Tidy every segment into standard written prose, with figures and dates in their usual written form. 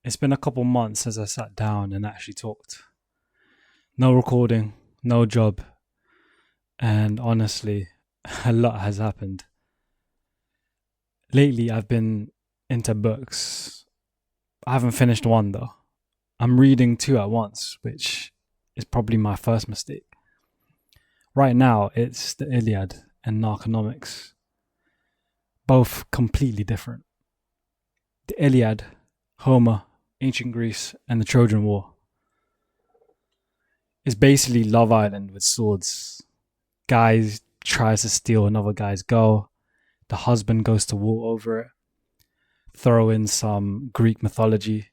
It's been a couple months since I sat down and actually talked. No recording, no job, and honestly, a lot has happened. Lately, I've been into books. I haven't finished one though. I'm reading two at once, which is probably my first mistake. Right now, it's the Iliad and Narconomics, both completely different. The Iliad, Homer, ancient Greece, and the Trojan War is basically Love Island with swords. Guy tries to steal another guy's girl. The husband goes to war over it. Throw in some Greek mythology.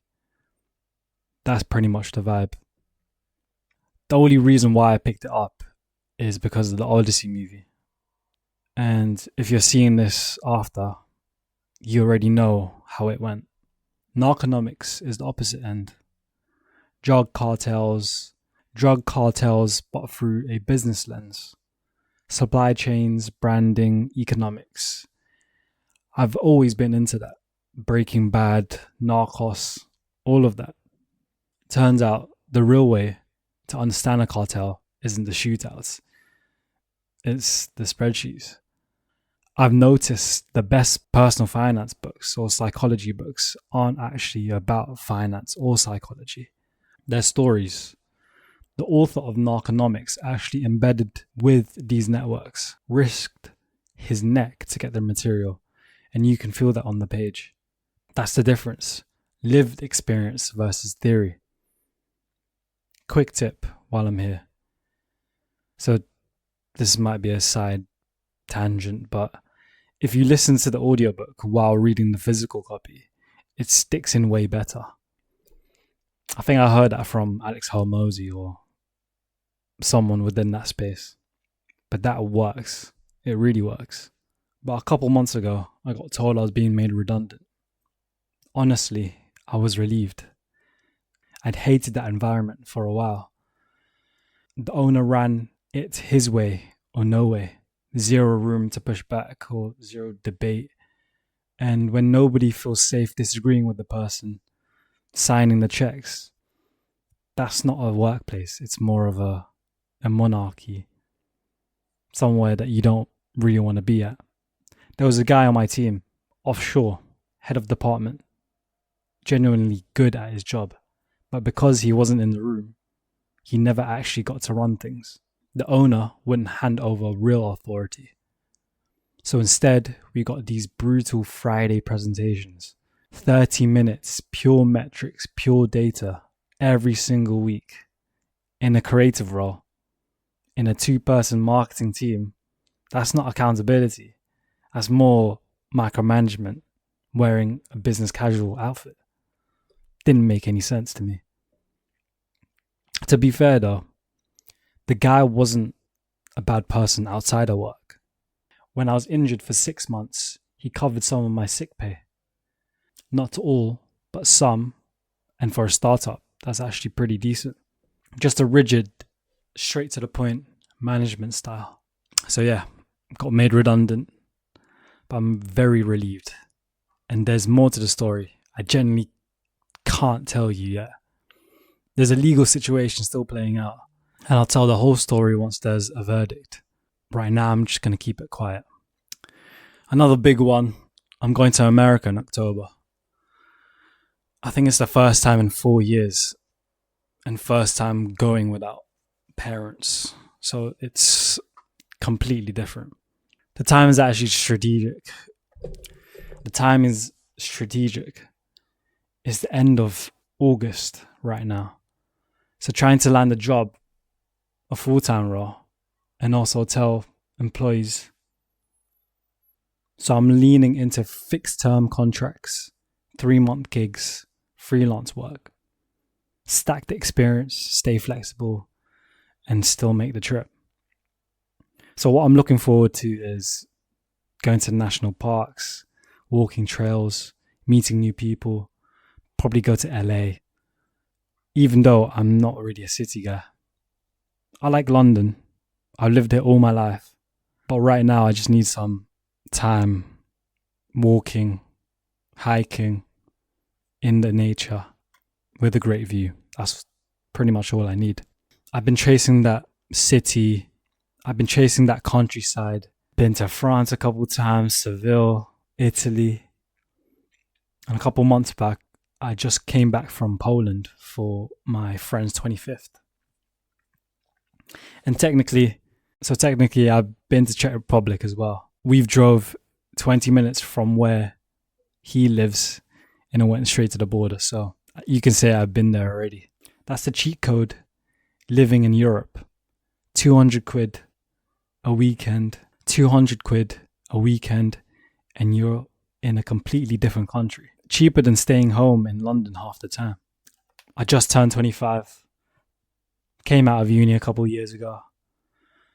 That's pretty much the vibe. The only reason why I picked it up is because of the Odyssey movie. And if you're seeing this after, you already know how it went. Narconomics is the opposite end. Drug cartels, but through a business lens. Supply chains, branding, economics. I've always been into that. Breaking Bad, Narcos, all of that. Turns out the real way to understand a cartel isn't the shootouts. It's the spreadsheets. I've noticed the best personal finance books or psychology books aren't actually about finance or psychology. They're stories. The author of Narconomics actually embedded with these networks, risked his neck to get the material, and you can feel that on the page. That's the difference. Lived experience versus theory. Quick tip while I'm here. So this might be a side tangent, but if you listen to the audiobook while reading the physical copy, it sticks in way better. I think I heard that from Alex Hormozy or someone within that space. But that works. It really works. But a couple months ago, I got told I was being made redundant. Honestly, I was relieved. I'd hated that environment for a while. The owner ran it his way or no way. Zero room to push back or zero debate. And when nobody feels safe disagreeing with the person signing the checks, that's not a workplace. It's more of a monarchy. Somewhere that you don't really want to be at. There was a guy on my team, offshore, head of department, genuinely good at his job. But because he wasn't in the room, he never actually got to run things. The owner wouldn't hand over real authority. So instead, we got these brutal Friday presentations. 30 minutes, pure metrics, pure data, every single week. In a creative role, in a 2-person marketing team, that's not accountability. That's more micromanagement, wearing a business casual outfit. Didn't make any sense to me. To be fair though, the guy wasn't a bad person outside of work. When I was injured for 6 months, he covered some of my sick pay. Not all, but some. And for a startup, that's actually pretty decent. Just a rigid, straight to the point management style. So yeah, got made redundant, but I'm very relieved. And there's more to the story. I genuinely can't tell you yet. There's a legal situation still playing out, and I'll tell the whole story once there's a verdict. Right now, I'm just going to keep it quiet. Another big one, I'm going to America in October. I think it's the first time in 4 years, and first time going without parents. So it's completely different. The time is actually strategic. It's the end of August right now. So trying to land a job, a full-time role, and also tell employees. So I'm leaning into fixed-term contracts, 3-month gigs, freelance work. Stack the experience, stay flexible, and still make the trip. So what I'm looking forward to is going to national parks, walking trails, meeting new people, probably go to LA, even though I'm not really a city guy. I like London. I've lived here all my life. But right now I just need some time walking, hiking in the nature, with a great view. That's pretty much all I need. I've been chasing that city. I've been chasing that countryside. Been to France a couple times, Seville, Italy. And a couple months back, I just came back from Poland for my friend's 25th. And technically, I've been to Czech Republic as well. We've drove 20 minutes from where he lives and I went straight to the border. So you can say I've been there already. That's the cheat code living in Europe. 200 quid a weekend, 200 quid a weekend, and you're in a completely different country. Cheaper than staying home in London half the time. I just turned 25. Came out of uni a couple years ago.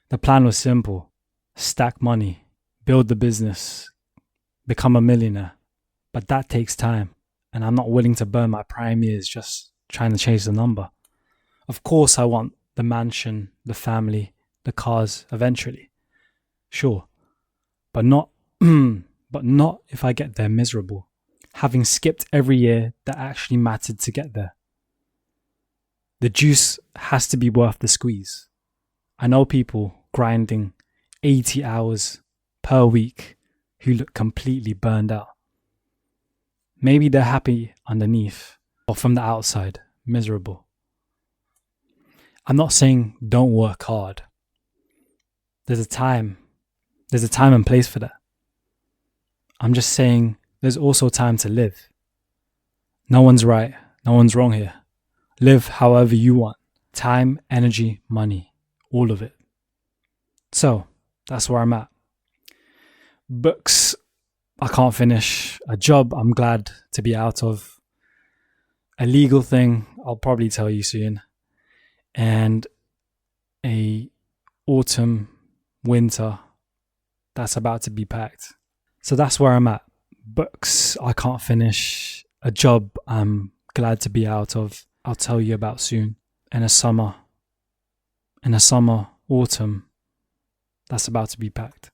The plan was simple. Stack money, build the business, become a millionaire. But that takes time. And I'm not willing to burn my prime years just trying to chase the number. Of course I want the mansion, the family, the cars eventually. Sure. But not if I get there miserable. Having skipped every year that actually mattered to get there. The juice has to be worth the squeeze. I know people grinding 80 hours per week who look completely burned out. Maybe they're happy underneath, or from the outside, miserable. I'm not saying don't work hard. There's a time and place for that. I'm just saying there's also time to live. No one's right, no one's wrong here. Live however you want. Time, energy, money, all of it. So, that's where I'm at. Books, I can't finish. A job, I'm glad to be out of. A legal thing, I'll probably tell you soon. And a autumn, winter, that's about to be packed. So that's where I'm at. Books, I can't finish. A job, I'm glad to be out of. I'll tell you about soon. And a summer, autumn, that's about to be packed.